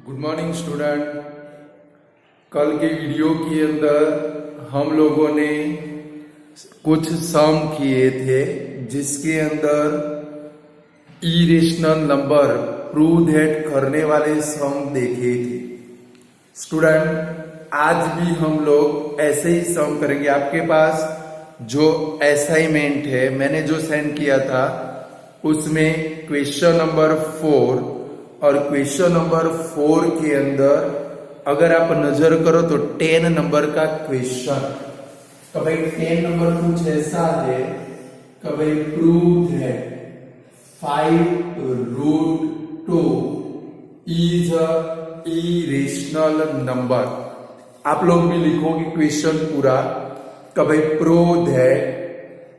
Good morning student. कल के video के अंदर हम लोगों ने कुछ सम किए थे जिसके अंदर इरेशनल नंबर प्रूव दैट करने वाले सम देखे थे। स्टूडेंट आज भी हम लोग ऐसे ही सम करेंगे। आपके पास जो असाइनमेंट है मैंने जो सेंड किया था उसमें क्वेश्चन नंबर 4 और क्वेश्चन नंबर 4 के अंदर अगर आप नजर करो तो 10 नंबर का क्वेश्चन। तो भाई 10 नंबर कुछ ऐसा है कि भाई प्रूव है 5√2 इज अ इरेशनल नंबर। आप लोग भी लिखोगे क्वेश्चन पूरा कि भाई prove that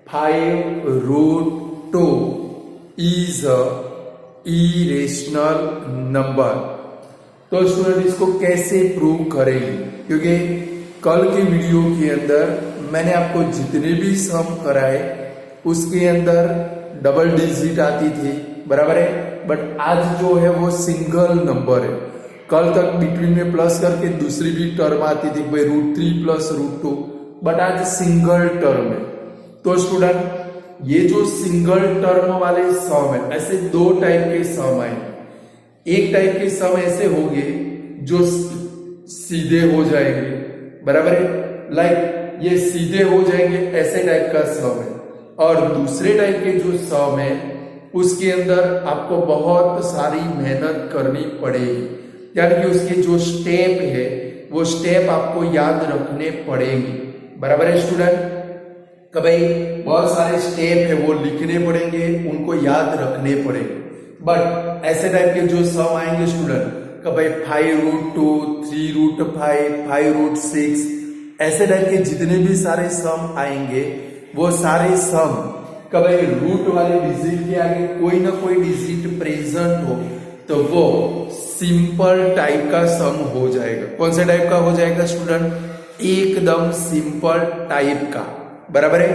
5√2 is a irrational number. तो स्टूडेंट इसको कैसे प्रूव करेंगे, क्योंकि कल के वीडियो के अंदर मैंने आपको जितने भी सम कराए उसके अंदर डबल डिजिट आती थी, बराबर है। बट आज जो है वो सिंगल नंबर है। कल तक बिटवीन में प्लस करके दूसरी भी टर्म आती थी भाई √3 + √2, बट आज सिंगल टर्म है। तो स्टूडेंट ये जो सिंगल टर्म वाले सम है, ऐसे दो टाइप के सम है। एक टाइप के सम ऐसे होंगे जो सीधे हो जाएंगे, बराबर है, लाइक ये सीधे हो जाएंगे, ऐसे टाइप का सम है। और दूसरे टाइप के जो सम है उसके अंदर आपको बहुत सारी मेहनत करनी पड़ेगी, यानी कि उसके जो स्टेप है वो स्टेप आपको याद रखने पड़ेंगे, बराबर है स्टूडेंट। कि भाई बहुत सारे स्टेप है वो लिखने पड़ेंगे, उनको याद रखने पड़ेंगे। बट ऐसे टाइप के जो सम आएंगे स्टूडेंट कि भाई 5√2, 3√5, 5√6, ऐसे टाइप के जितने भी सारे सम आएंगे वो सारे सम कि भाई रूट वाले डिजिट के आगे कोई ना कोई डिजिट प्रेजेंट हो तो वो सिंपल टाइप का सम हो जाएगा। कौन से टाइप का हो जाएगा स्टूडेंट? एकदम सिंपल टाइप का, बराबर है,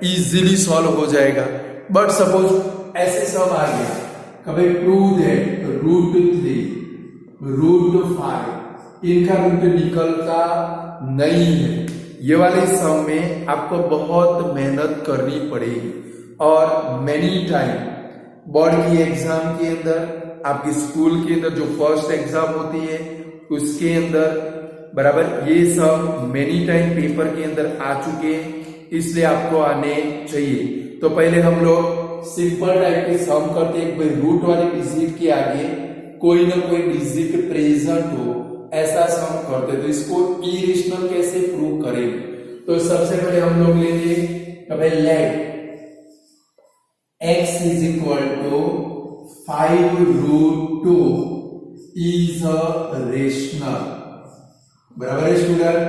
इजीली सॉल्व हो जाएगा। बट सपोज ऐसे सम आ गया कभी प्रूव दैट √3, √5 इनका रूट निकलता नहीं है। ये वाले सम में आपको बहुत मेहनत करनी पड़ेगी और मेनी टाइम बोर्ड की एग्जाम के अंदर, आपके स्कूल के अंदर जो फर्स्ट एग्जाम होती है उसके अंदर, बराबर, ये सब मेनी टाइम पेपर के अंदर आ चुके हैं, इसलिए आपको आने चाहिए। तो पहले हम लोग सिंपल टाइप के सम करते हैं, भाई रूट वाले डिजिट के आगे कोई ना कोई डिजिट प्रेजेंट हो, ऐसा सम करते। तो इसको इरेशनल कैसे प्रूव करेंगे? तो सबसे पहले हम लोग लेंगे भाई let x = 5√2 is a rational, बराबर है स्टूडेंट।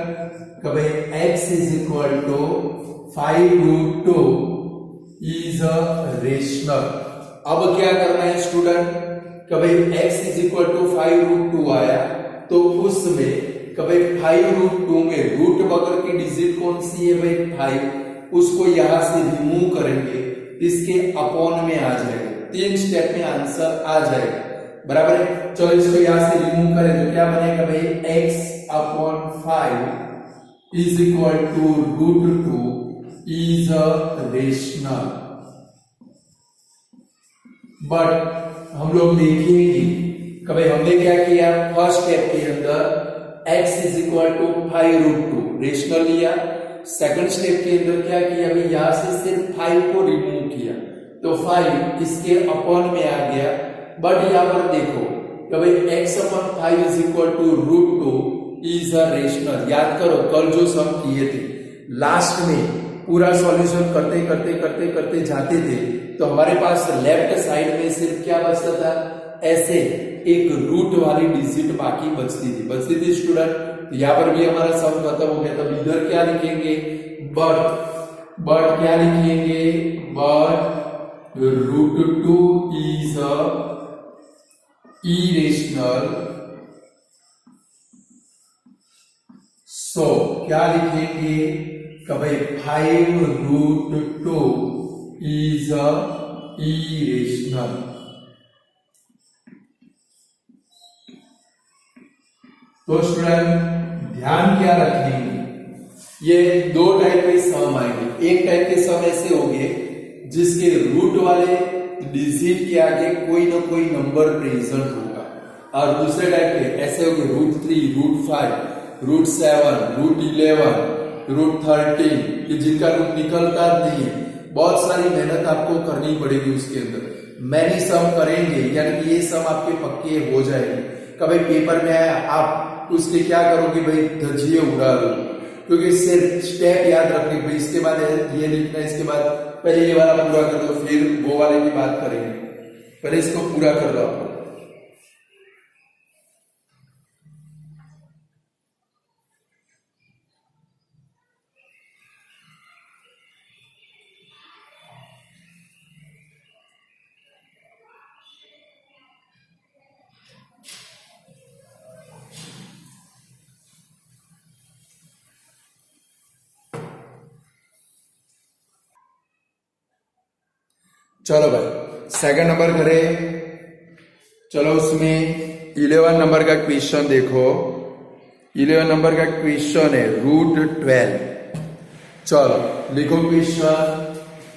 कभी x = 5√2 इज अ रेशनल। अब क्या करना है स्टूडेंट? कभी x = 5√2 आया तो उसमें कभी 5√2 में रूट बगैर की डिजिट कौन सी है भाई 5, उसको यहां से रिमूव करेंगे, इसके अपॉन में आ जाएगा। 3 स्टेप में आंसर आ जाएगा, बराबर है। चलो इसको यहां से रिमूव करें तो क्या बनेगा भाई x/5 is equal to √2 is a rational। But हम लोग देखेंगे कभी हमने क्या किया, फर्स्ट स्टेप के अंदर x = 5√2 रेशनल लिया। सेकंड स्टेप के अंदर क्या किया, अभी यहां से सिर्फ 5 को रिमूव किया तो 5 इसके अपॉन में आ गया। बट यहां पर देखो कभी x/5 is equal to √2 is a rational. याद करो कल जो सम किए थे, लास्ट में पूरा सॉल्यूशन करते करते करते करते जाते थे तो हमारे पास लेफ्ट साइड में सिर्फ क्या बचता था, ऐसे एक रूट वाली डिजिट बाकी बचती थी स्टूडेंट। तो यहाँ पर भी हमारा सम खत्म हो गया। तब इधर क्या लिखेंगे, बट क्या लिखेंगे, बट √2 इज अ इरेशनल। सो क्या लिखेंगे कि भाई 5√2 इज अ इरेशनल। तो स्टूडेंट ध्यान क्या रखेंगे, ये दो टाइप के सम आएंगे। एक टाइप के सम ऐसे होंगे जिसके रूट वाले डिजिट के आगे कोई ना कोई नंबर प्रेजेंट होगा, और दूसरे टाइप के ऐसे होंगे √3, √5, √7, √11, √13 कि जिनका रूट निकलता नहीं है। बहुत सारी मेहनत आपको करनी पड़ेगी उसके अंदर। मैनी सम करेंगे यानी कि ये सम आपके पक्के हो जाएंगे। कभी पेपर में आया आप उसके क्या करोगे भाई, धजिए उड़ा दो, क्योंकि सिर्फ स्टेप याद रखने भाई, इसके बाद ये लिखना है, इसके बाद पहले ये वाला पूरा कर दो, फिर वो वाले की बात करेंगे, पहले इसको पूरा कर दो आप। चलो भाई सेकंड नंबर करें। चलो उसमें 11 नंबर का क्वेश्चन देखो। 11 नंबर का क्वेश्चन है √12। चलो लिखो क्वेश्चन।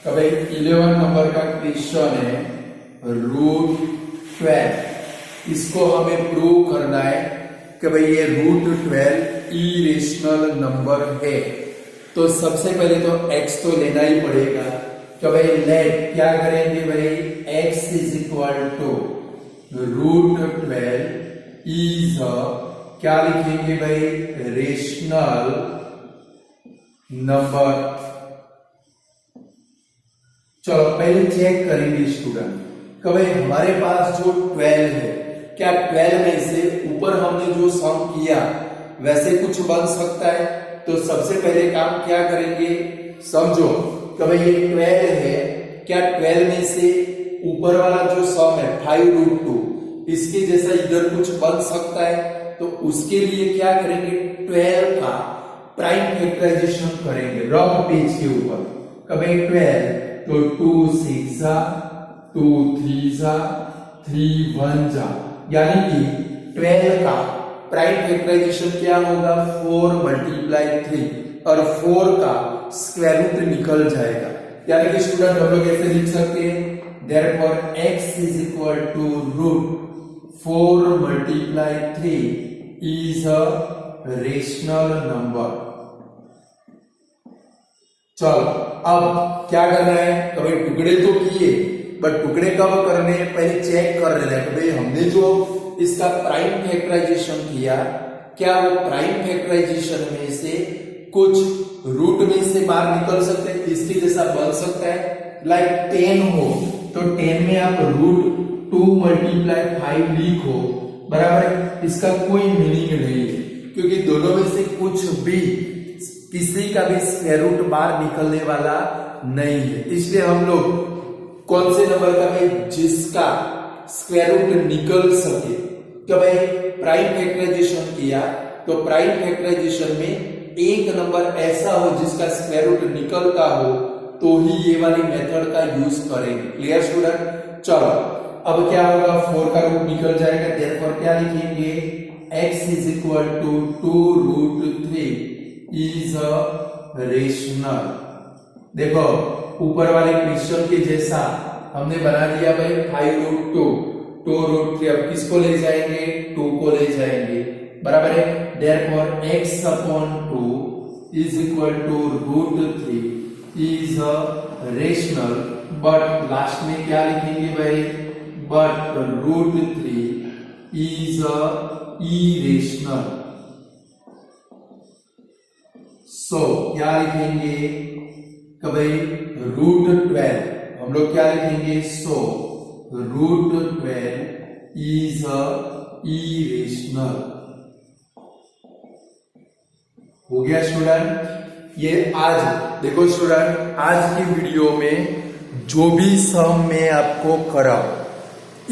भाई 11 नंबर का क्वेश्चन है √12। इसको हमें प्रूव करना है कि भाई ये √12 इरेशनल नंबर है। तो सबसे पहले तो x तो लेना ही पड़ेगा। तो भाई लेट क्या करेंगे भाई, x is equal to √12 is क्या लिखेंगे भाई, रेशनल नंबर। चलो पहले चेक करेंगे स्टूडेंट कि भाई हमारे पास जो 12 है, क्या 12 में से ऊपर हमने जो सम किया वैसे कुछ बन सकता है। तो सबसे पहले काम क्या करेंगे, समझो कि भाई ये 12 है, क्या 12 में से ऊपर वाला जो सम है 5√2 इसके जैसा इधर कुछ बन सकता है। तो उसके लिए क्या करेंगे, 12 का प्राइम फैक्टराइजेशन करेंगे रफ पेज के ऊपर। कभी 12 तो 2 6 जा, 2 3 जा, 3 1 जा, यानी कि 12 का प्राइम फैक्टराइजेशन क्या होगा, 4 × 3, और 4 का स्क्वायर रूट निकल जाएगा। यानी कि स्टूडेंट हम लोग ऐसे लिख सकते हैं, therefore x is equal to √4 × 3 is a rational number। चलो अब क्या करना है, कभी टुकड़े तो किए बट टुकड़े कब करने हैं, पहले चेक कर लेना है कि भाई हमने जो इसका प्राइम फैक्टराइजेशन किया, क्या वो प्राइम फैक्टराइजेशन में से कुछ रूट में से बाहर निकल सकते हैं, इसके जैसा बन सकता है। लाइक 10 हो तो 10 में आप √2 × 5 लिखो, बराबर है। इसका कोई मीनिंग नहीं है, क्योंकि दोनों में से कुछ भी किसी का भी स्क्वायर रूट बाहर निकलने वाला नहीं है। इसलिए हम लोग कौन से नंबर का भाई, जिसका स्क्वायर रूट निकल सके, तो भाई प्राइम फैक्टराइजेशन किया तो प्राइम फैक्टराइजेशन में एक नंबर ऐसा हो जिसका स्क्वायर रूट निकलता हो, तो ही ये वाली मेथड का यूज करेंगे। Clear student. चलो अब क्या होगा, 4 का रूट निकल जाएगा, देयरफॉर क्या लिखेंगे, x is equal to 2√3 is a rational. देखो ऊपर वाले क्वेश्चन के जैसा हमने बना दिया भाई 5√2, 2√3, अब किसको ले जाएंगे, 2 को ले जाएंगे, बराबर है। therefore x/2 is equal to √3 is a rational, but last में क्या लिखेंगे भाई, but √3 is a irrational। so क्या लिखेंगे कि भाई √12 हम लोग क्या लिखेंगे, so √12 is a irrational। हो गया स्टूडेंट। ये आज देखो स्टूडेंट, आज की वीडियो में जो भी सम मैं आपको करा,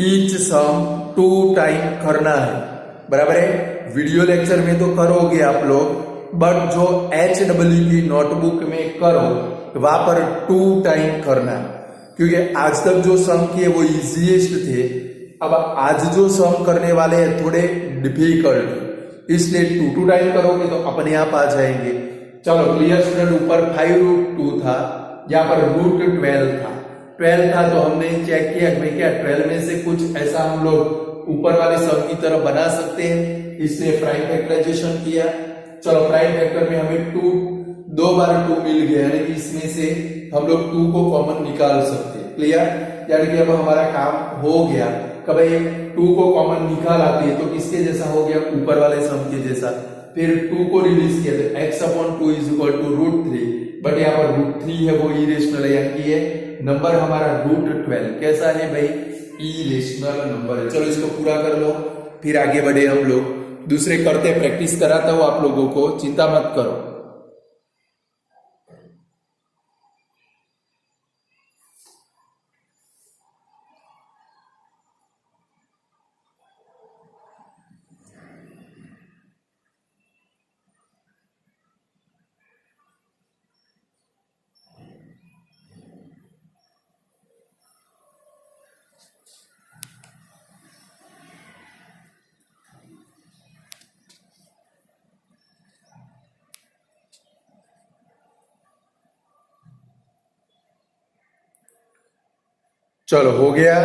ईच सम 2 टाइम करना है, बराबर है। वीडियो लेक्चर में तो करोगे आप लोग, बट जो HW की नोटबुक में करो वहां पर 2 टाइम करना है, क्योंकि आज तक जो सम किए वो इजीएस्ट थे। अब आज जो सम करने वाले हैं थोड़े डिफिकल्ट, इसलिए 2 टाइम करोगे तो अपने आप आ जाएंगे। चलो क्लियर स्टूडेंट। ऊपर 5√2 था, यहाँ पर √12 था। 12 था तो हमने चेक किया भाई क्या 12 में से कुछ ऐसा हम लोग ऊपर वाले सम की तरफ बना सकते हैं, इसलिए प्राइम फैक्टराइजेशन किया। चलो प्राइम फैक्टर में हमें 2 बार 2 मिल गया, यानी कि इसमें से हम लोग 2 को कॉमन निकाल सकते हैं। क्लियर, यानी कि अब हमारा काम हो गया। कभी 2 को कॉमन निकाल आते हैं तो किसके जैसा हो गया, ऊपर वाले सम के जैसा। फिर 2 को रिलीज किया तो x/2 is equal to √3, but यहाँ पर √3 है वो इरेशनल है, यानी कि ये नंबर हमारा √12 कैसा है भाई, इरेशनल नंबर है। चलो इसको पूरा कर लो, फिर आगे बढ़े हम लोग। दूसरे करते प्रैक्टिस कराता हूं आप लोगों को, चिंता मत करो। चलो हो गया।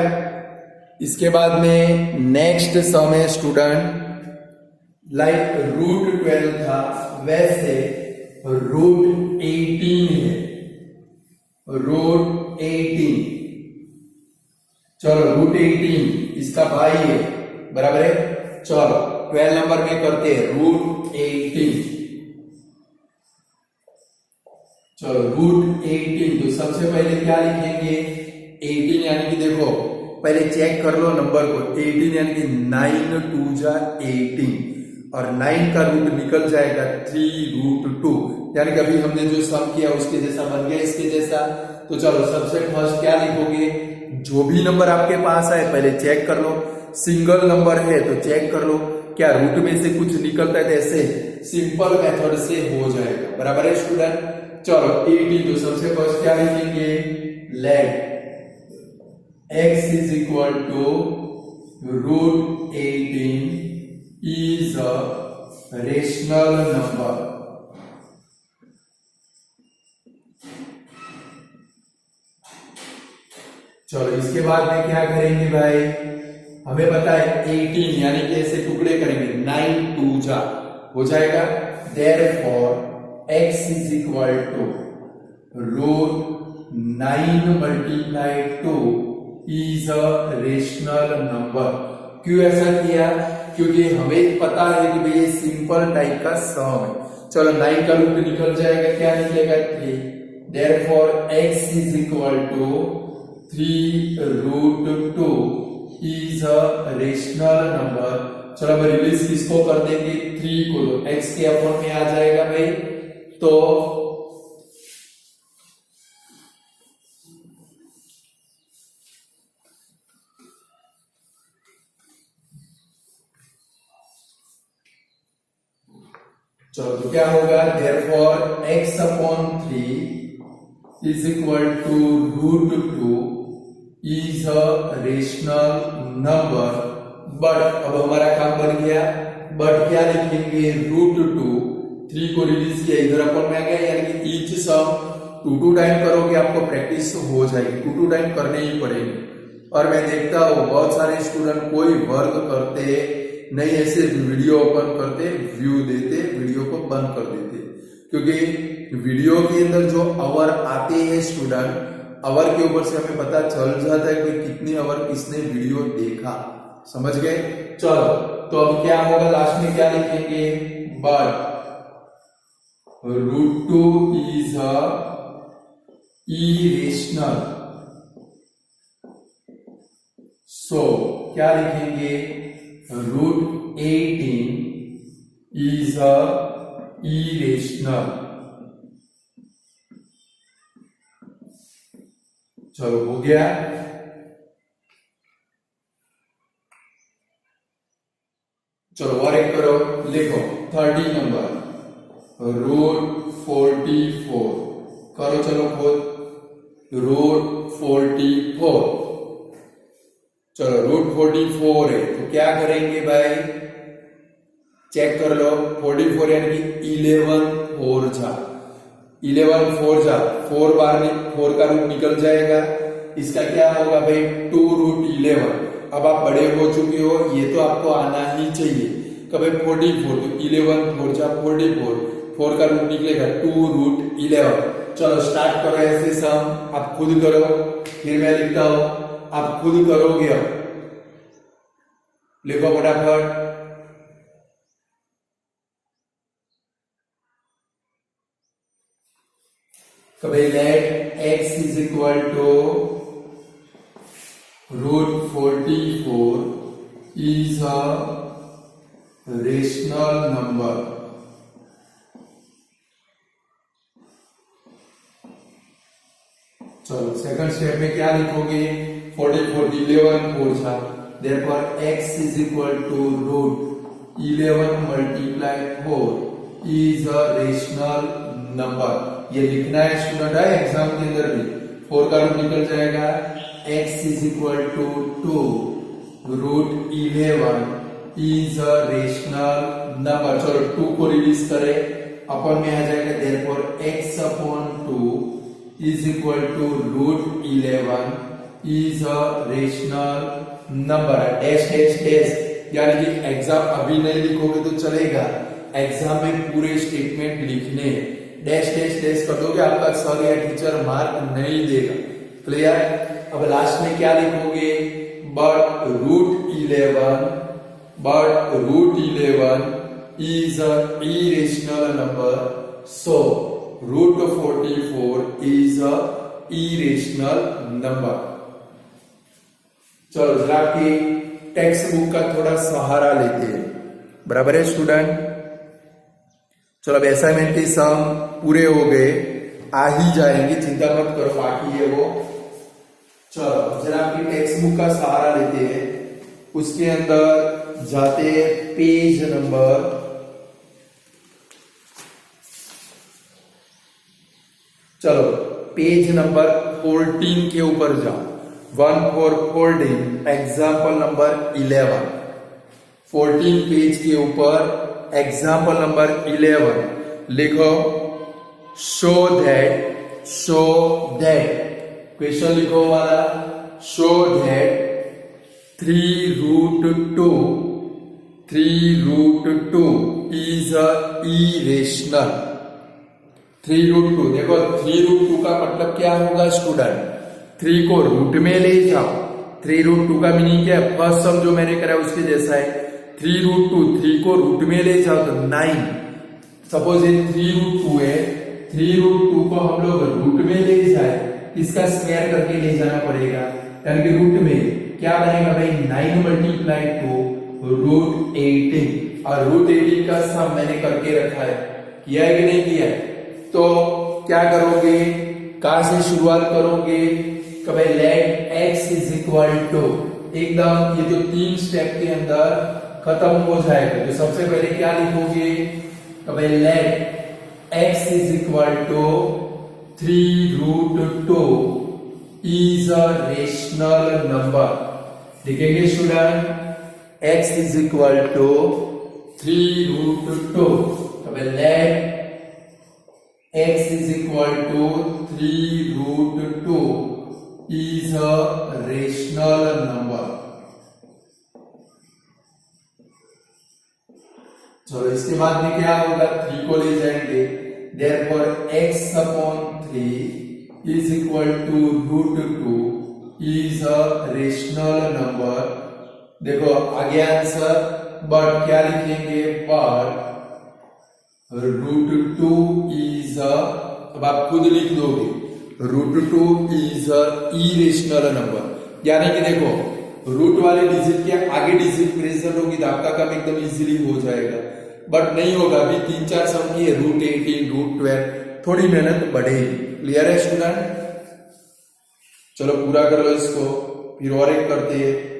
इसके बाद में नेक्स्ट सम है स्टूडेंट, लाइक √12 था वैसे √18 है, √18। चलो √18 इसका भाई है, बराबर है। चलो 12 नंबर में करते हैं √18। चलो √18 तो सबसे पहले क्या लिखेंगे, 18 यानी कि देखो पहले चेक कर लो नंबर को, 18 यानी कि 9 2 जा 18 और 9 का रूट निकल जाएगा 3√2, यानी कि अभी हमने जो सम किया उसके जैसा बन गया, इसके जैसा। तो चलो सबसे फर्स्ट क्या लिखोगे, जो भी नंबर आपके पास आए पहले चेक कर लो। सिंगल नंबर है तो चेक कर लो क्या रूट में से कुछ निकलता है, तो ऐसे सिंपल मेथड से हो जाएगा, बराबर है स्टूडेंट। चलो 18 तो सबसे फर्स्ट क्या लिखेंगे, let x is equal to √18 is a rational number. चलो इसके बाद में क्या करेंगे भाई, हमें पता है 18 यानी कि ऐसे टुकड़े करेंगे, 9 2 जा हो जाएगा। Therefore x is equal to √9 multiplied two is a rational number. क्यों ऐसा किया, क्योंकि हमें पता है कि भाई ये सिंपल टाइप का सम है। चलो 9 का रूट निकल जाएगा, क्या निकलेगा 3। Therefore x is equal to 3√2 is a rational number. चलो अब रिलीज किसको कर देंगे, 3 को, तो x के अपॉन में आ जाएगा भाई। तो चलो तो क्या होगा, therefore x/3 is equal to √2 is a rational number. But अब हमारा काम बन गया, बट क्या लिखेंगे, √2, 3 को रिलीज किया इधर अपन में आ गया, यानी कि ईच सम 2 टाइम करोगे आपको प्रैक्टिस हो जाएगी, 2 टाइम करने ही पड़ेगी। और मैं देखता हूँ बहुत सारे स्टूडेंट कोई वर्क करते नहीं, ऐसे वीडियो ओपन करते, व्यू देते, वीडियो को बंद कर देते, क्योंकि वीडियो के अंदर जो आवर आते हैं स्टूडेंट, आवर के ऊपर से हमें पता चल जाता है कि कितनी आवर किसने वीडियो देखा, समझ गए। चलो तो अब क्या होगा, लास्ट में क्या लिखेंगे, बट √2 इज अ इरेशनल, सो क्या लिखेंगे, √18 इज अ इरेशनल। चलो हो गया। चलो और एक करो, लिखो 30 नंबर √44 करो, चलो खुद √44। चलो √44 है तो क्या करेंगे भाई, चेक कर लो 44 यानी कि 11 4 जा 11 4 जा 4 बार में 4 का रूट निकल जाएगा। इसका क्या होगा भाई 2 रूट 11। अब आप बड़े हो चुके हो, ये तो आपको आना ही चाहिए। कभी 44 तो 11 4 जा 44, 4 का रूट निकलेगा 2 रूट 11। चलो स्टार्ट करो ऐसे सम, आप खुद करो, फिर मैं लिखता हूं, आप खुद करोगे। अब लिखो फटाफट। कभी let x is equal to root 44 is a rational number। चलो सेकंड स्टेप में क्या लिखोगे 44 11 4 जा, therefore x is equal to root 11 multiply 4 is a rational number। ये लिखना है स्टूडेंट है एग्जाम के अंदर भी, 4 का रूट निकल जाएगा। x is equal to 2 root 11 is a rational number। चलो 2 को रिलीज करें, अपन में आ जाएगा therefore x upon 2 is equal to root 11 is a rational number। Dash dash dash, यानी कि एग्जाम अभी नहीं लिखोगे तो चलेगा, एग्जाम में पूरे स्टेटमेंट लिखने, डैश डैश डैश कर दोगे आपका सर या टीचर मार्क नहीं देगा। क्लियर। अब लास्ट में क्या लिखोगे but root 11 is a irrational number, so root 44 is a irrational number। चलो जरा आपकी टेक्स्ट बुक का थोड़ा सहारा लेते हैं, बराबर है स्टूडेंट। चलो अब असाइनमेंट के सम पूरे हो गए, आ ही जाएंगे, चिंता मत करो, बाकी है वो। चलो जरा आपकी टेक्स्ट बुक का सहारा लेते हैं, उसके अंदर जाते हैं पेज नंबर 14 के ऊपर जाओ। 1 for 14 एग्जाम्पल नंबर 11। 14 पेज के ऊपर एग्जाम्पल नंबर 11 लिखो। शो दैट क्वेश्चन लिखो वाला, show that 3 root 2 is a irrational. 3 root 2, देखो 3 रूट 2 का मतलब क्या होगा स्टूडेंट, 3 को रूट में ले जाओ। 3 रूट 2 का मीनिंग क्या है, फर्स्ट सम जो मैंने करा उसके जैसा है। 3 रूट 2, 3 को रूट में ले जाओ तो 9। सपोज ये 3 रूट 2 है, 3 रूट 2 को हम लोग रूट में ले जाए, इसका स्क्वायर करके ले जाना पड़ेगा, यानी कि रूट में क्या बनेगा भाई 9 मल्टीप्लाई 2 रूट 18। और रूट 18 का सम मैंने करके रखा है, किया है कि नहीं किया है। तो क्या करोगे, कहां से शुरुआत करोगे, कभी let x is equal to, एकदम ये जो 3 स्टेप के अंदर खत्म हो जाएगा। तो सबसे पहले क्या लिखोगे, कभी let x is equal to 3 root 2 is a rational number. लिखेंगे student, x is equal to 3 root 2, कभी let x is equal to 3 root 2 is a rational number। चलो इसके बाद में क्या होगा, 3 को ले जाएंगे, therefore x upon 3 is equal to root 2 is a rational number। देखो आगे आंसर, बट क्या लिखेंगे, बट रूट 2 इज अ, अब आप खुद लिख दोगे, root 2 is a irrational number. यानी कि देखो रूट वाले डिजिट के आगे डिजिट प्रेजेंट होगी तो आपका काम एकदम इजीली हो जाएगा, बट नहीं होगा। अभी 3-4 सम की है, रूट 18 रूट 12, थोड़ी मेहनत बढ़ेगी। क्लियर है स्टूडेंट। चलो पूरा कर लो इसको, फिर और एक करते हैं।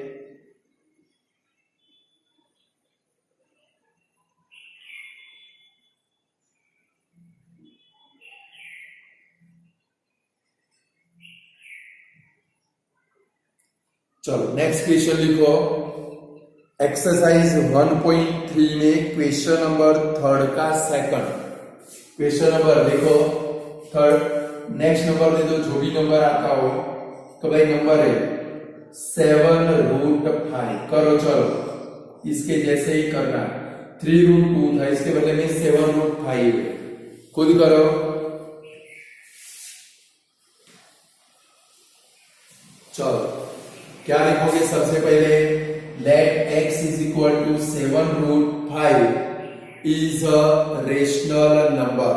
चलो नेक्स्ट क्वेश्चन लिखो। एक्सरसाइज 1.3 में क्वेश्चन नंबर 3 का सेकंड क्वेश्चन नंबर देखो थर्ड नेक्स्ट नंबर दे दो जो भी नंबर आता हो तो भाई नंबर है 7√5 करो चलो इसके जैसे ही करना 3√2 था इसके बदले में 7√5 खुद करो चलो क्या लिखोगे सबसे पहले let x is equal to 7√5 is a rational number.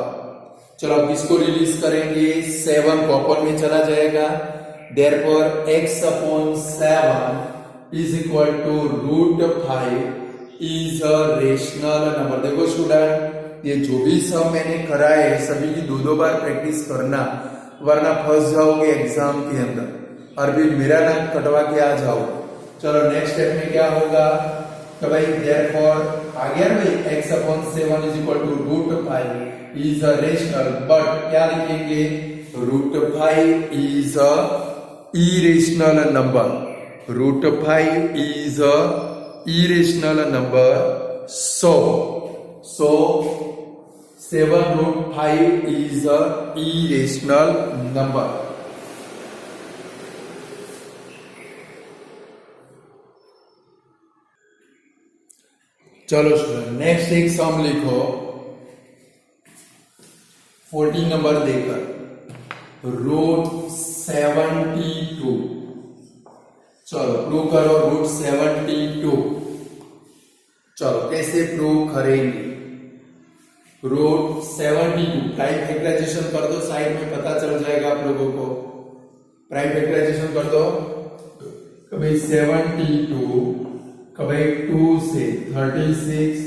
चलो अब इसको रिलीज करेंगे 7 कॉपर में चला जाएगा therefore x upon 7 is equal to √5 is a rational number. देखो स्टूडेंट ये जो भी सब मैंने कराए सभी की दो बार प्रैक्टिस करना वरना फंस जाओगे एग्जाम के अंदर और फिर मेरा नाम कटवा के आ जाओ। चलो नेक्स्ट स्टेप में क्या होगा तो भाई देयरफॉर आ गया भाई x upon 7 is equal to √5 is a rational but क्या लिखेंगे √5 is a irrational number √5 is a irrational number so 7√5 is a irrational number। चलो स्टूडेंट नेक्स्ट एक सम लिखो 14 नंबर देकर √72 चलो प्रूव करो √72 चलो कैसे प्रूव करेंगे √72 प्राइम फैक्टराइजेशन कर दो साइड में पता चल जाएगा आप लोगों को प्राइम फैक्टराइजेशन कर दो कभी 72 कभी 2 से 36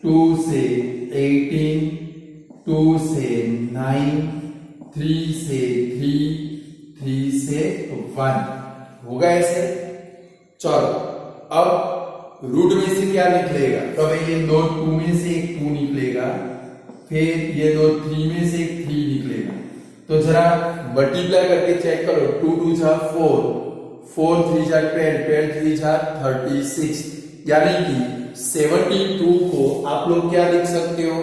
2 से 18 2 से 9 3 से 3 से 1 होगा ऐसे। चलो अब रूट में से क्या निकलेगा तो भाई ये दो 2 में से एक 2 निकलेगा फिर ये दो 3 में से एक 3 निकलेगा तो जरा मल्टीप्लाई करके चेक करो 2 2 जा 4 4 3 जा 12 12 3 जा 36 यानी कि 72 को आप लोग क्या लिख सकते हो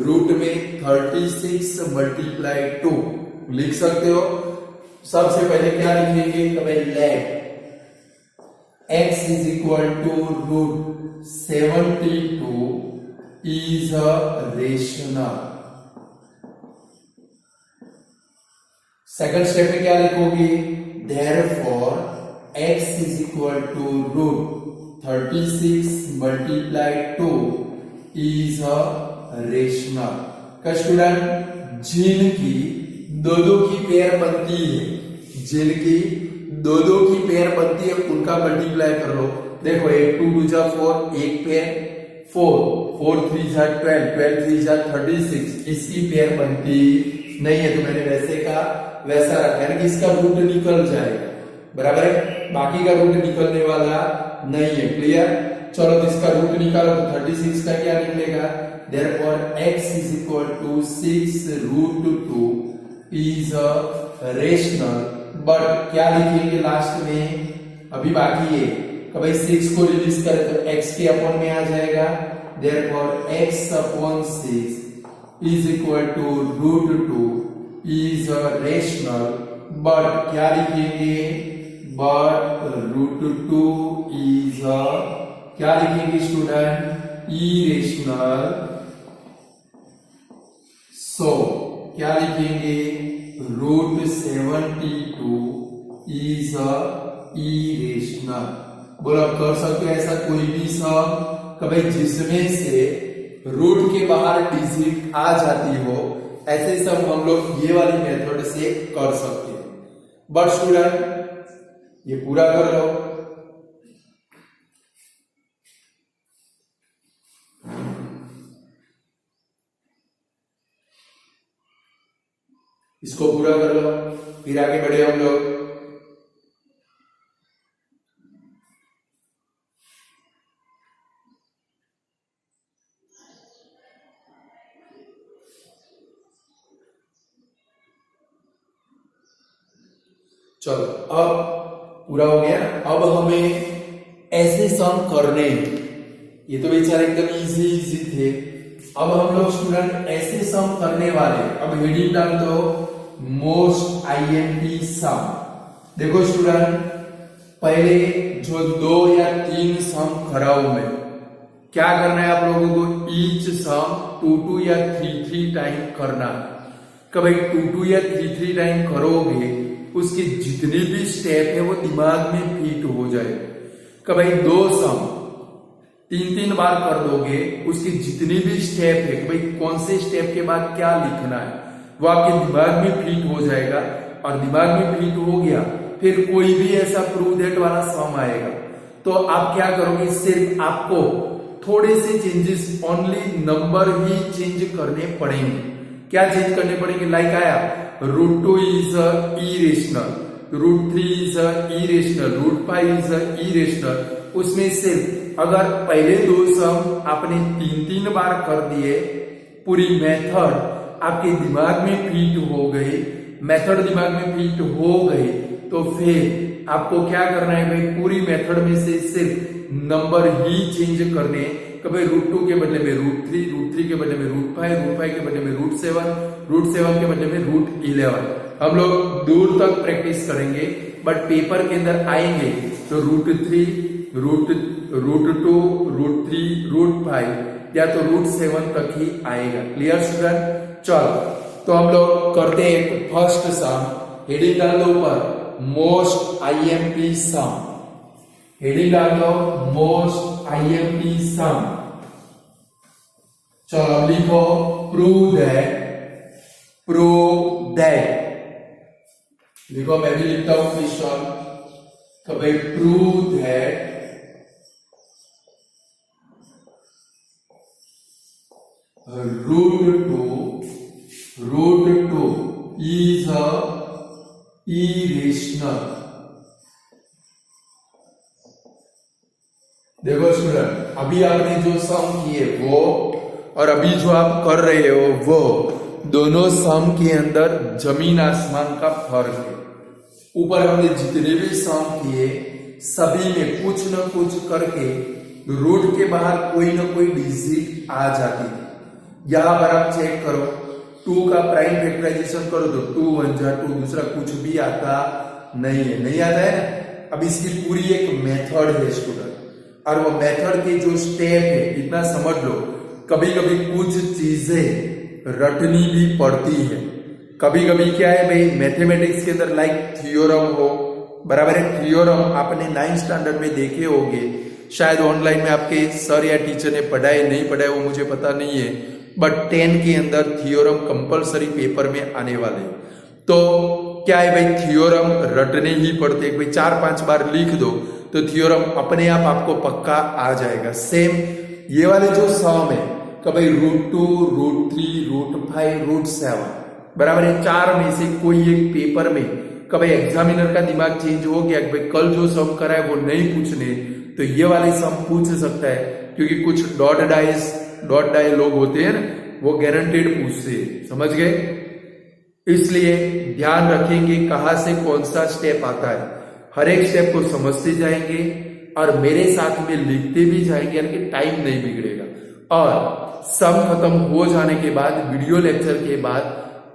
रूट में 36 मल्टीप्लाई 2 लिख सकते हो। सबसे पहले क्या लिखेंगे तो भाई let x is equal to √72 is a rational. Second step में क्या लिखोगे therefore x is equal to √36 multiply 2 is a rational. का स्टूडेंट जिनकी दो की पेयर बनती है जिनकी दो की पेयर बनती है उनका मल्टीप्लाई कर लो। देखो 8 2 2 जा 4 एक पेयर 4 4 3 जा 12 12 3 जा 36 इसकी पेयर बनती नहीं है तो मैंने वैसे का वैसा रखा है कि इसका रूट निकल जाएगा बराबर है बाकी का रूट निकलने वाला नहीं है क्लियर। चलो तो इसका रूट निकालो तो 36 का क्या निकलेगा therefore x is equal to 6√2 is a rational but क्या लिखेंगे लास्ट में अभी बाकी है भाई 6 को रिलीज करें तो x के अपॉन में आ जाएगा therefore x upon 6 is equal to √2 is a rational but क्या लिखेंगे बट √2 इज अ क्या लिखेंगे स्टूडेंट irrational सो क्या लिखेंगे √72 इज अ irrational। बोलो कर सकते हो ऐसा कोई भी सम कभी जिसमें से रूट के बाहर डिजिट आ जाती हो ऐसे सब हम लोग ये वाली मेथड से कर सकते हैं। बट स्टूडेंट ये पूरा कर लो इसको पूरा कर लो फिर आगे बढ़े हम लोग। चलो अब पूरा हो गया अब हमें ऐसे सम करने, ये तो बेचारे एकदम इजी थे। अब हम लोग स्टूडेंट ऐसे सम करने वाले, अब हेडिंग डाल दो मोस्ट आईएमपी सम। देखो स्टूडेंट, पहले जो 2 या 3 सम कराऊ मैं, क्या करना है आप लोगों को, ईच सम 2 या 3 टाइम करना है। कभी 2 या 3 टाइम करोगे, उसके जितने भी स्टेप है वो दिमाग में फिट हो जाएगा। कभी 2 सम 3 बार कर दोगे, उसके जितने भी स्टेप है, भाई कौन से स्टेप के बाद क्या लिखना है, वो आपके दिमाग में फिट हो जाएगा। और दिमाग में फिट हो गया, फिर कोई भी ऐसा प्रूव दैट वाला सम आएगा तो आप क्या करोगे, सिर्फ आपको थोड़े से चेंजेस, ओनली नंबर ही चेंज करने पड़ेंगे। क्या चेंज करने पड़ेंगे, लाइक आया √2 is irrational, √3 is irrational, √5 is irrational. उसमें सिर्फ अगर पहले 2 सम आपने 3 बार कर दिए, पूरी मेथड आपके दिमाग में फिट हो गई, मेथड दिमाग में फिट हो गई, तो फिर आपको क्या करना है भाई, पूरी मेथड में से सिर्फ नंबर ही चेंज करने। कभी √2 के बदले में √3, √3 के बदले में √5, √5 के बदले में √7, √7 के बदले में √11। हम लोग दूर तक प्रैक्टिस करेंगे, बट पेपर के अंदर आएंगे तो √3, √2, √3, √5 या तो √7 तक ही आएगा। Clear student? चलो तो हम लोग करते हैं फर्स्ट सम। हेडिंग डाल दो ऊपर मोस्ट आईएमपी सम, हेडिंग डाल दो मोस्ट आईएमपी सम। चलो अब लिखो प्रूव दैट, लिखो, मैं भी लिखता हूं क्वेश्चन, कभी prove that √2 is a irrational। देखो स्टूडेंट, अभी आपने जो सम किए वो और अभी जो आप कर रहे हो वो, दोनों सम के अंदर जमीन आसमान का फर्क है। ऊपर हमने जितने भी सम किए सभी में कुछ न कुछ करके रूट के बाहर कोई ना कोई डिजिट आ जाती है। यहां पर आप चेक करो, 2 का प्राइम फैक्टराइजेशन करो तो 2 1 जा 2, दूसरा कुछ भी आता नहीं आता है ना। अब इसकी पूरी एक मेथड है स्टूडेंट, और वो मेथड के जो स्टेप है, इतना समझ लो, कभी कभी कुछ चीजें रटनी भी पड़ती है। कभी कभी क्या है भाई, मैथमेटिक्स के अंदर लाइक थ्योरम हो, बराबर है, थ्योरम आपने 9th स्टैंडर्ड में देखे होंगे, शायद ऑनलाइन में आपके सर या टीचर ने पढ़ाए नहीं पढ़ाए वो मुझे पता नहीं है, बट 10 के अंदर थ्योरम कंपलसरी पेपर में आने वाले। तो क्या है भाई, थ्योरम रटने ही पड़ते, भाई 4-5 बार लिख दो तो थ्योरम अपने आप आपको पक्का आ जाएगा। सेम ये वाले जो सम है, कभी √2, √3, √5, √7, बराबर है, 4 में से कोई एक पेपर में कभी एग्जामिनर का दिमाग चेंज हो गया, भाई कल जो सम करा है वो नहीं पूछने, तो ये वाले सम पूछ सकता है, क्योंकि कुछ डॉट डाई लोग होते हैं ना, वो गारंटेड पूछते हैं। समझ गए? इसलिए ध्यान रखेंगे कहां से कौन सा स्टेप आता है, हर एक स्टेप को समझते जाएंगे और मेरे साथ में लिखते भी जाएंगे, यानी कि टाइम नहीं बिगड़ेगा। और सम खत्म हो जाने के बाद, वीडियो लेक्चर के बाद,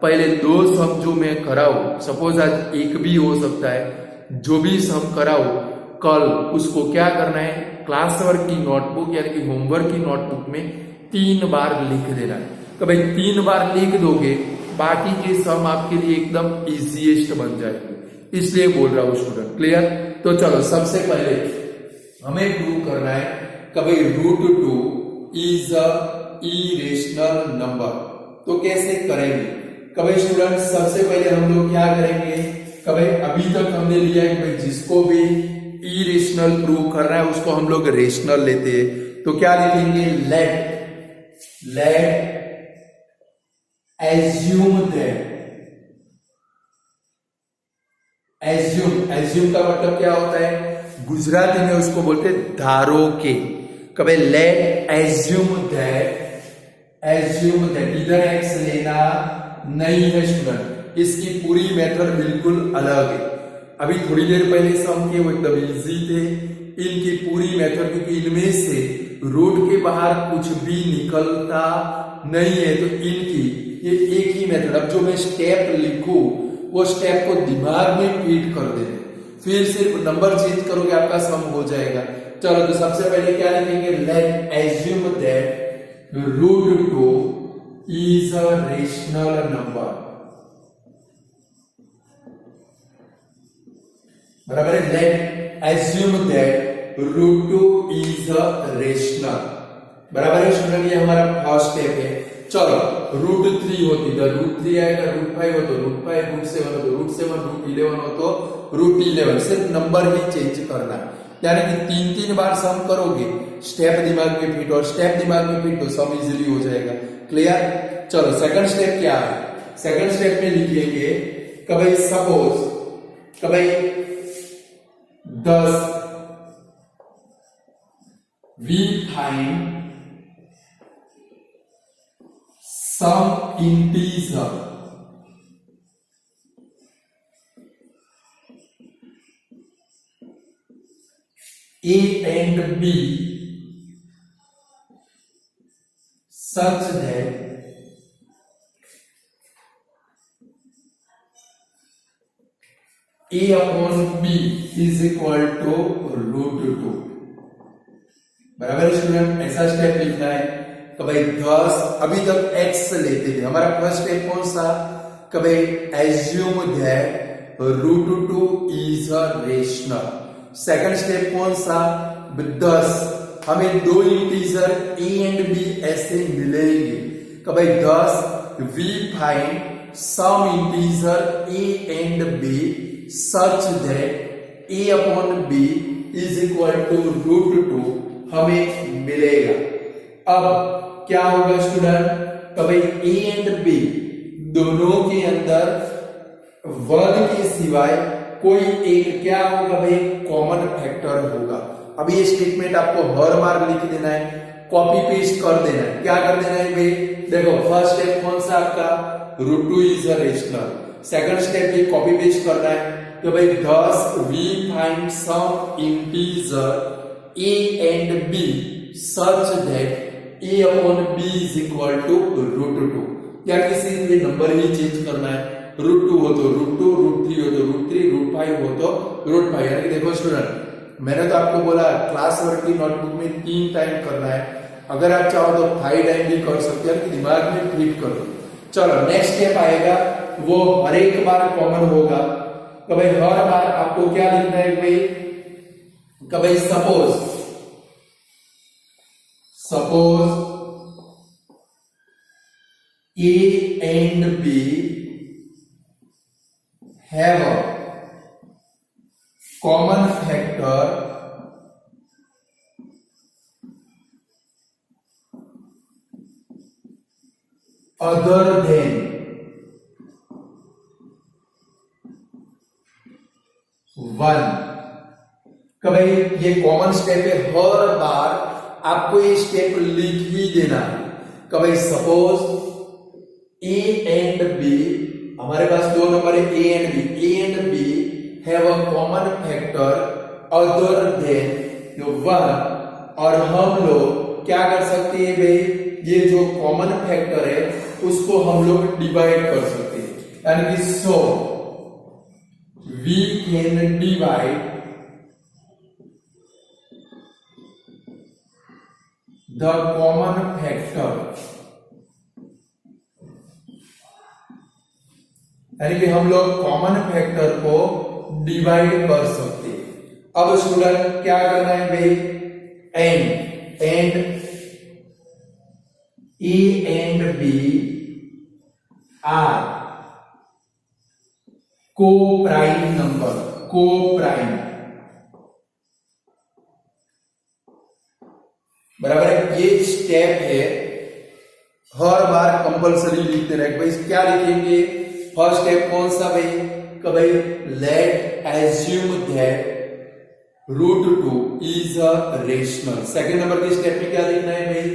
पहले 2 सम जो मैं कराऊं, सपोज आज एक भी हो सकता है, जो भी सम कराऊं कल उसको क्या करना है, क्लास वर्क की नोटबुक यानी कि होमवर्क की नोटबुक में 3 बार लिख देना है। तो भाई 3 बार लिख दोगे, बाकी के सम आपके लिए एकदम इजीएस्ट बन जाएंगे, इसलिए बोल रहा हूं स्टूडेंट। क्लियर? तो चलो सबसे पहले हमें प्रूव करना है कभी √2 इज अ इरेशनल नंबर। तो कैसे करेंगे कभी स्टूडेंट? सबसे पहले हम लोग क्या करेंगे, कभी अभी तक हमने लिया है कि जिसको भी इरेशनल प्रूव करना है उसको हम लोग रेशनल लेते हैं। तो क्या लिखेंगे, लेट एज्यूम दैट, एज्यूम का मतलब क्या होता है, गुजराती में उसको बोलते हैं धारो के। कभी लेट एज्यूम दैट, इधर एक्स लेना नहीं है स्टूडेंट, इसकी पूरी मेथड बिल्कुल अलग है। अभी थोड़ी देर पहले सम किए वो एकदम इजी थे, इनकी पूरी मेथड, क्योंकि इनमें से रूट के बाहर कुछ भी निकलता नहीं है, तो इनकी ये एक ही मेथड। अब जो मैं स्टेप लिखूं वो स्टेप को दिमाग में फीड कर देना, फिर सिर्फ नंबर चेंज करोगे आपका सम हो जाएगा। चलो तो सबसे पहले क्या लिखेंगे, let assume that root 2 is a rational number. बराबर है, let assume that root 2 is a rational. बराबर है स्टूडेंट, ये हमारा फर्स्ट स्टेप है। चलो रूट 3 होती है, रूट 3 आएगा, रूट 5 हो तो रूट 5, रूट 7 हो तो रूट 7, रूट 11 हो तो रूट 11, सिर्फ नंबर ही चेंज करना है। यानी कि 3-3 बार सम करोगे, स्टेप दिमाग में फिट, और स्टेप दिमाग में फिट तो सम इजीली हो जाएगा। क्लियर? चलो सेकंड स्टेप क्या है, सेकंड स्टेप में लिखेंगे कि भाई सपोज कि भाई 10 we find some integer a and b such that a upon b is equal to root 2। बराबर स्टूडेंट, ऐसा स्टेप लिखना है कि भाई 10, अभी तक x लेते थे, हमारा फर्स्ट स्टेप कौन सा, कि भाई assume that root 2 is a rational. Second step कौन सा, 10, हमें दो इंटीजर a एंड b ऐसे मिलेंगे कि भाई 10 we find some integer a and b such that a upon b is equal to root 2 हमें मिलेगा। अब क्या होगा स्टूडेंट, तो भाई a एंड b दोनों के अंदर वर्ग के सिवाय कोई एक क्या होगा भाई, कॉमन फैक्टर होगा। अब ये स्टेटमेंट आपको हर बार लिख देना है, कॉपी पेस्ट कर देना है। क्या कर देना है भाई, देखो फर्स्ट स्टेप कौन सा आपका, root 2 is a rational. Second step ये कॉपी पेस्ट करना है, तो भाई 10 we find some integer a and b such that a upon b is equal to root 2। या किसी भी नंबर ही चेंज करना है, रूट 2 हो तो रूट 2, रूट 3 हो तो रूट 3, रूट 5 हो तो रूट 5। यानी कि देखो स्टूडेंट, मैंने तो आपको बोला क्लास वर्क की नोटबुक में 3 टाइम करना है, अगर आप चाहो तो 5 टाइम भी कर सकते हैं, दिमाग में फिट कर दो। चलो नेक्स्ट स्टेप आएगा, वो हर एक बार कॉमन होगा। तो भाई हर बार आपको क्या लिखना है भाई, कि भाई suppose A and B have a common factor other than 1। भाई ये कॉमन स्टेप है, हर बार आपको ये स्टेप लिख ही देना है कि भाई सपोज A एंड B, हमारे पास दो नंबर है A and B, A and B have a common factor other than 1। और हम लोग क्या कर सकते हैं भाई, ये जो कॉमन फैक्टर है उसको हम लोग डिवाइड कर सकते हैं, यानी कि so we can divide the common factor, यानी कि हम लोग कॉमन फैक्टर को डिवाइड कर सकते हैं। अब स्टूडेंट क्या करना है भाई, and A and B are co prime number, co prime. बराबर है, ये स्टेप है, हर बार कंपलसरी लिखते रहे। भाई क्या लिखेंगे, फर्स्ट स्टेप कौन सा भाई, कि भाई let assume that root 2 is a rational. Second number के स्टेप में क्या लिखना है भाई,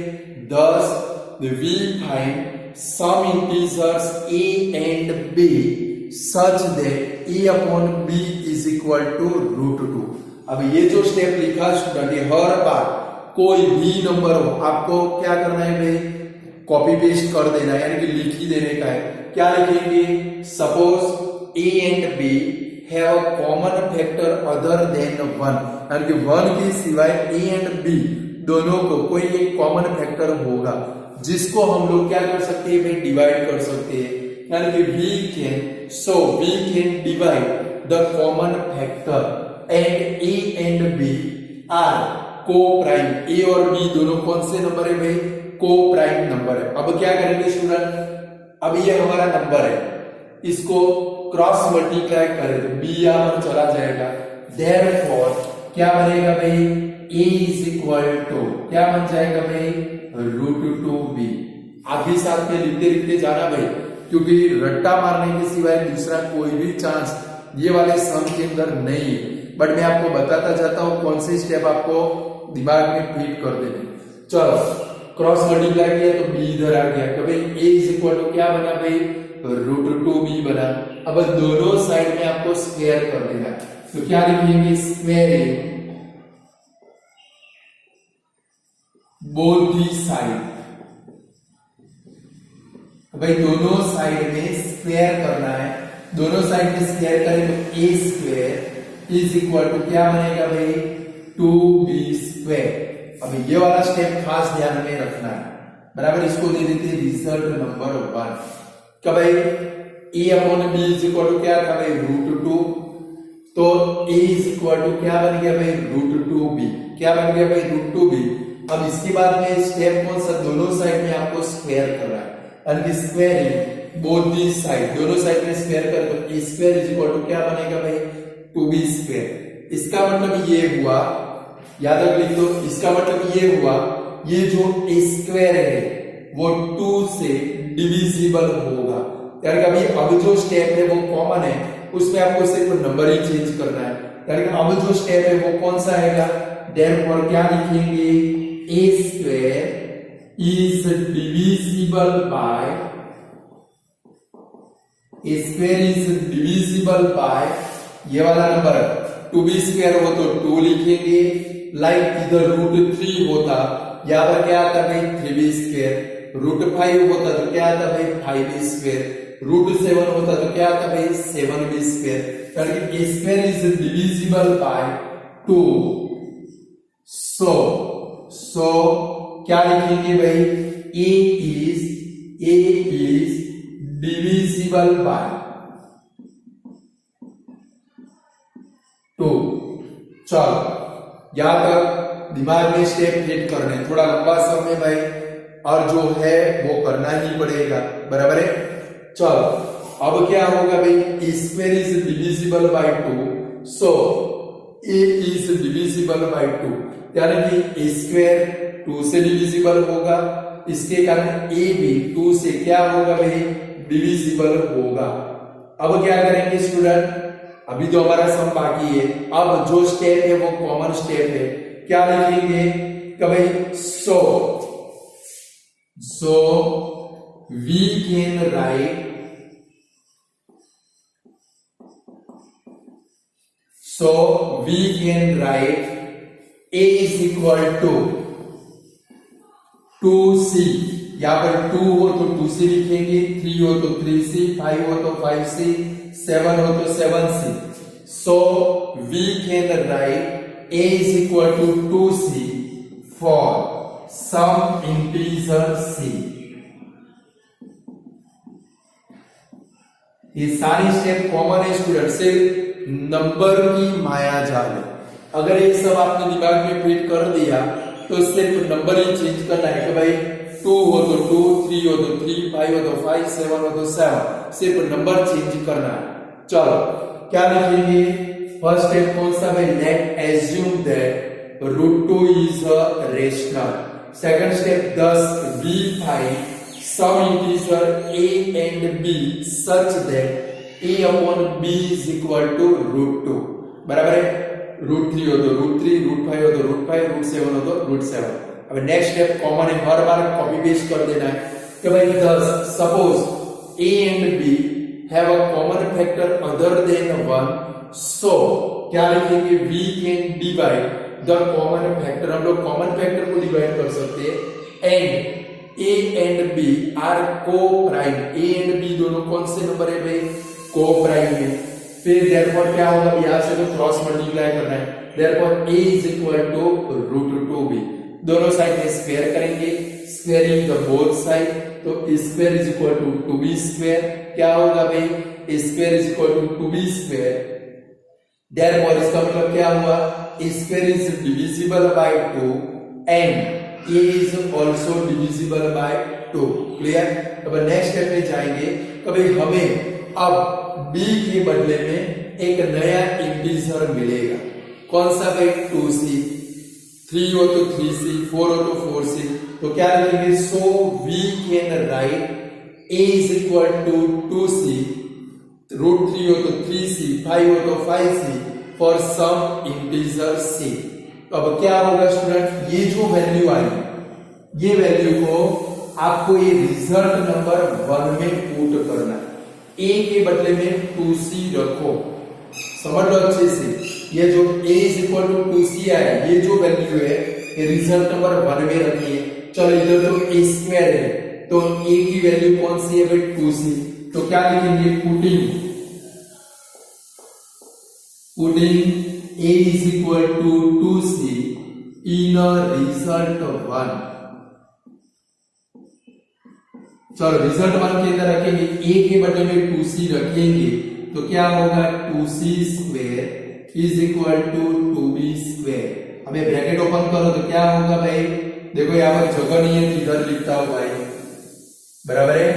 10 we find some integers a and b such that a upon b is equal to root 2। अब ये जो स्टेप लिखा स्टूडेंट, ये हर बार कोई भी नंबर हो आपको क्या करना है भाई, कॉपी पेस्ट कर देना है, यानी कि लिख ही देने का है। क्या लिखेंगे, suppose A and B have a common factor other than 1, यानी कि 1 के सिवाय ए एंड बी दोनों को कोई एक कॉमन फैक्टर होगा जिसको हम लोग क्या कर सकते हैं भाई, डिवाइड कर सकते हैं, यानी कि we can divide the common factor and A and B are co prime. A और बी दोनों कौन से नंबर है भाई, को प्राइम नंबर है। अब क्या करेंगे स्टूडेंट, अब ये हमारा नंबर है, इसको क्रॉस मल्टीप्लाई करें तो बी यहां पर चला जाएगा, देयरफॉर क्या बनेगा भाई, a इज इक्वल टू क्या बन जाएगा भाई, √2b। आप भी साथ में लिखते लिखते जाना भाई, क्योंकि रट्टा मारने के सिवाय दूसरा कोई भी चांस ये वाले सम के अंदर नहीं है, बट मैं आपको बताता जाता हूं कौन से स्टेप आपको दिमाग में फिट कर देने। चलो क्रॉस मल्टीप्लाई किया तो b इधर आ गया, तो भाई a इज इक्वल टू क्या बना भाई, √2b बना। अब दोनों साइड में आपको स्क्वायर कर देना, तो क्या लिखेंगे, स्क्वायरिंग बोथ दी साइड। भाई दोनों साइड में स्क्वायर करना है, दोनों साइड में स्क्वायर करें तो a square is equal to क्या बनेगा भाई, 2b स्क्वायर। अब ये वाला स्टेप खास ध्यान में रखना है, बराबर। इसको दे देते रिजल्ट नंबर 1 का भाई a upon b is equal to क्या था भाई, √2, तो a इज इक्वल टू क्या बन गया भाई, √2b। क्या बन गया भाई, √2b। अब इसके बाद में स्टेप कौन सा, दोनों साइड में आपको स्क्वायर करना है, यानी स्क्वायरिंग बोथ दी साइड, दोनों साइड में स्क्वायर कर तो a square is equal to क्या बनेगा भाई, 2b स्क्वायर। इसका मतलब ये हुआ, याद रख लिख दो, इसका मतलब ये हुआ, ये जो a स्क्वायर है वो 2 से डिविजिबल होगा, यानी अभी अब जो स्टेप है वो कॉमन है, उसमें आपको सिर्फ नंबर ही चेंज करना है, यानी अब जो स्टेप है वो कौन सा आएगा, देयरफॉर क्या लिखेंगे, a square is divisible bye, a square is divisible bye ये वाला नंबर 2b स्क्वायर हो तो 2 लिखेंगे, लाइक इधर √3 होता, यहाँ पर क्या आता भाई 3b स्क्वायर, √5 होता तो क्या आता भाई 5b स्क्वायर, √7 होता तो क्या आता भाई 7b स्क्वायर, यानी कि a square is divisible by 2। सो क्या लिखेंगे भाई, a is डिविजिबल बाय 2। चलो यहां तक दिमाग में स्टेप फिट करने, थोड़ा लंबा समय भाई और जो है वो करना ही पड़ेगा, बराबर है। चलो अब क्या होगा भाई, a square is divisible by 2, so a is divisible by 2, यानी कि a स्क्वायर 2 से डिविजिबल होगा, इसके कारण a भी 2 से क्या होगा भाई, डिविजिबल होगा। अब क्या करेंगे स्टूडेंट, अभी तो हमारा सम बाकी है, अब जो स्टेप है वो कॉमन स्टेप है, क्या लिखेंगे कि भाई so we can write, so we can write a is equal to 2c, यहाँ पर 2 हो तो 2c लिखेंगे, 3 हो तो 3c, 5 हो तो 5c, 7 हो तो 7c, so we can write a is equal to 2c for some integer c। ये सारी स्टेप कॉमन है स्टूडेंट, सिर्फ नंबर की माया जाल है। अगर ये सब आपने दिमाग में फिट कर दिया तो सिर्फ नंबर ही चेंज करना है कि भाई 2 हो तो 2, 3 हो तो 3, 5 हो तो 5, 7 हो तो 7, सिर्फ नंबर चेंज करना है। चलो क्या लिखेंगे, फर्स्ट स्टेप कौन सा भाई, let assume that √2 is a rational. Second step 10 we find some integer a and b such that a upon b is equal to √2, बराबर है। √3 हो तो √3, √5 हो तो √5, √7 हो तो √7। अब नेक्स्ट स्टेप कॉमन है, हर बार कॉपी पेस्ट कर देना है कि भाई 10 suppose a and b have a common factor other than 1, so क्या लिखेंगे, we can divide the common factor, हम लोग कॉमन फैक्टर को डिवाइड कर सकते हैं, and A and B are co prime, A and B दोनों कौन से नंबर है भाई, को प्राइम है। फिर देयरफॉर क्या होगा, यहां से तो क्रॉस मल्टीप्लाई करना है, therefore a is equal to √2b, दोनों साइड में स्क्वायर करेंगे, स्क्वायरिंग द बोथ साइड, तो square is equal to 2b square, क्या होगा भाई, square is equal to 2b square, therefore इसका मतलब क्या हुआ, square is divisible by 2 and a is also divisible by 2, clear. अब नेक्स्ट स्टेप में जाएंगे, कभी हमें अब b के बदले में एक नया इंटीजर मिलेगा, कौन सा भाई, 2c, 3 हो तो 3c, 4 हो तो 4c, तो क्या लिखेंगे, so we can write a is equal to 2c, √3 हो तो 3c, 5 हो तो 5c for some integer c। तो अब क्या होगा स्टूडेंट, ये जो वैल्यू आई, ये वैल्यू को आपको ये रिजल्ट नंबर 1 में पुट करना है, a के बदले में 2c रखो, समझ लो अच्छे से, ये जो a is equal to 2c आया, ये जो वैल्यू है ये रिजल्ट नंबर 1 में रखिए। चलो इधर तो a स्क्वायर है, तो a की वैल्यू कौन सी है भाई, 2c, तो क्या लिखेंगे, putting a is equal to 2c in result 1। चलो रिजल्ट 1 के अंदर रखेंगे, a के बदले में 2c रखेंगे, तो क्या होगा, 2c square is equal to 2b square. अब ये ब्रैकेट ओपन करो तो क्या होगा भाई, देखो यहाँ पर जगह नहीं है, इधर लिखता हुआ है, बराबर है,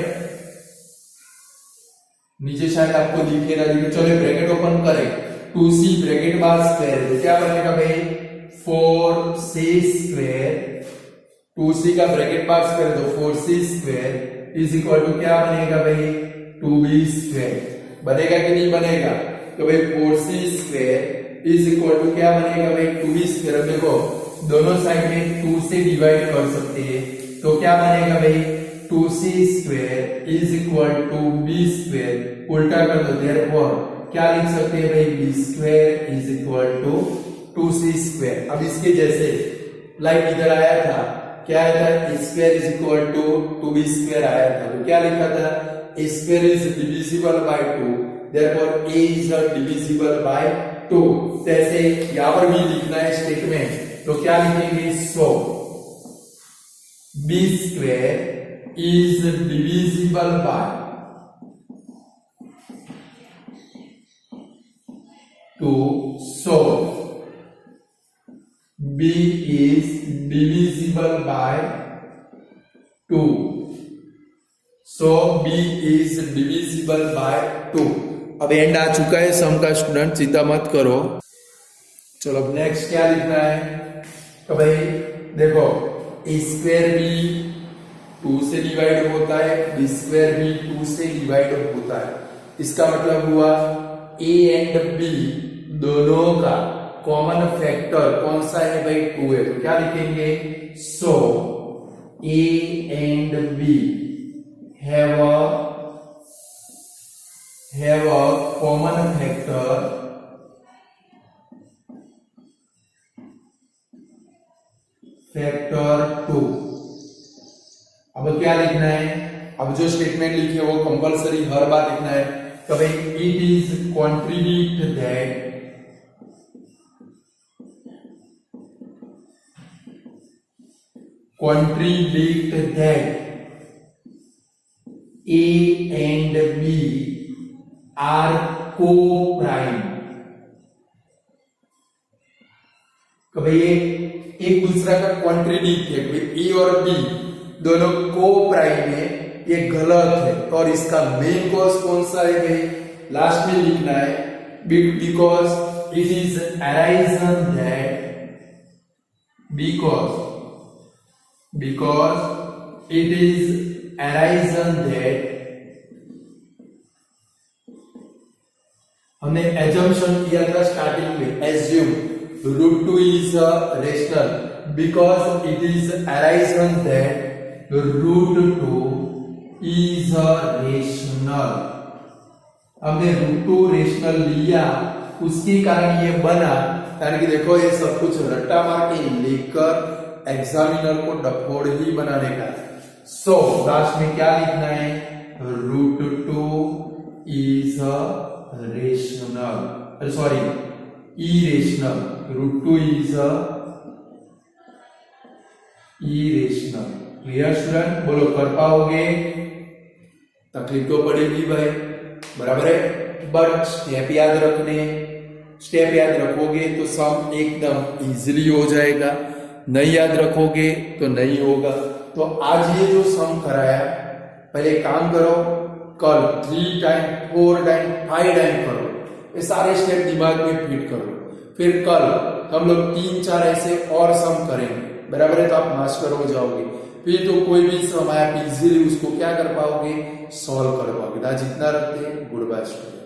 नीचे शायद आपको दिखे ना दिखे, चलो ब्रैकेट ओपन करें, 2c ब्रैकेट बार स्क्वायर, तो क्या बनेगा भाई, 4c स्क्वायर, 2c का ब्रैकेट बार स्क्वायर तो 4c square is equal to क्या बनेगा भाई, 2b स्क्वायर, बनेगा कि नहीं बनेगा, तो भाई 4c square is equal to क्या बनेगा भाई, 2b स्क्वायर। देखो दोनों साइड में 2 से डिवाइड कर सकते हैं, तो क्या बनेगा भाई, 2c square is equal to b square, उल्टा कर दो, देयरफॉर क्या लिख सकते हैं भाई, b square is equal to 2c square. अब इसके जैसे लाइक इधर आया था, क्या आया था, square is equal to 2b square आया था, तो क्या लिखा था, square is divisible by 2, therefore a is divisible by 2। जैसे यहां पर भी लिखना है स्टेटमेंट, तो क्या लिखेंगे, सो b square is divisible by 2, so b is divisible by 2, so b is divisible by 2। अब एंड आ चुका है सम का स्टूडेंट, चिंता मत करो। चलो अब नेक्स्ट क्या लिखना है, तो भाई देखो स्क्वायर भी 2 से डिवाइड होता है, बी स्क्वायर भी 2 से डिवाइड होता है, इसका मतलब हुआ a एंड b दोनों का कॉमन फैक्टर कौन सा है भाई, 2 है, तो क्या लिखेंगे, सो a and b have a common factor 2। अब क्या लिखना है, अब जो स्टेटमेंट लिखे वो कंपलसरी हर बार लिखना है, तो भाई it is contradict that a and b are co-prime। भाई एक दूसरा का कॉन्ट्रीडिक्ट है, भाई a और b दोनों को प्राइम है, ये गलत है, और इसका मेन कॉज कौन सा है भाई, लास्ट में लिखना है, because it is arisen that, because it is arisen that, हमने एजम्पशन किया था स्टार्टिंग में, assume √2 is rational because it is arisen that √2 is rational। हमने √2 रेशनल लिया, उसके कारण ये बना, कारण कि देखो ये सब कुछ रट्टा मार के लेकर एग्जामिनर को डफोड़ ही बनाने का। सो लास्ट में क्या लिखना है, √2 is rational, sorry irrational, √2 is irrational. Clear student, बोलो कर पाओगे? तकलीफ तो पड़ेगी भाई, बराबर है, बट स्टेप याद रखने, स्टेप याद रखोगे तो सम एकदम इजीली हो जाएगा, नहीं याद रखोगे तो नहीं होगा। तो आज ये जो सम कराया, पहले काम करो, कल 3 टाइम 4 टाइम 5 टाइम करो, ये सारे स्टेप दिमाग में फिट करो, फिर कल हम लोग 3-4 ऐसे और सम करेंगे, बराबर है, तो आप मास्टर हो जाओगे, फिर तो कोई भी सम आप इजीली उसको क्या कर पाओगे, सॉल्व कर पाओगे। आज इतना रखते हैं, गुड बाय स्टूडेंट।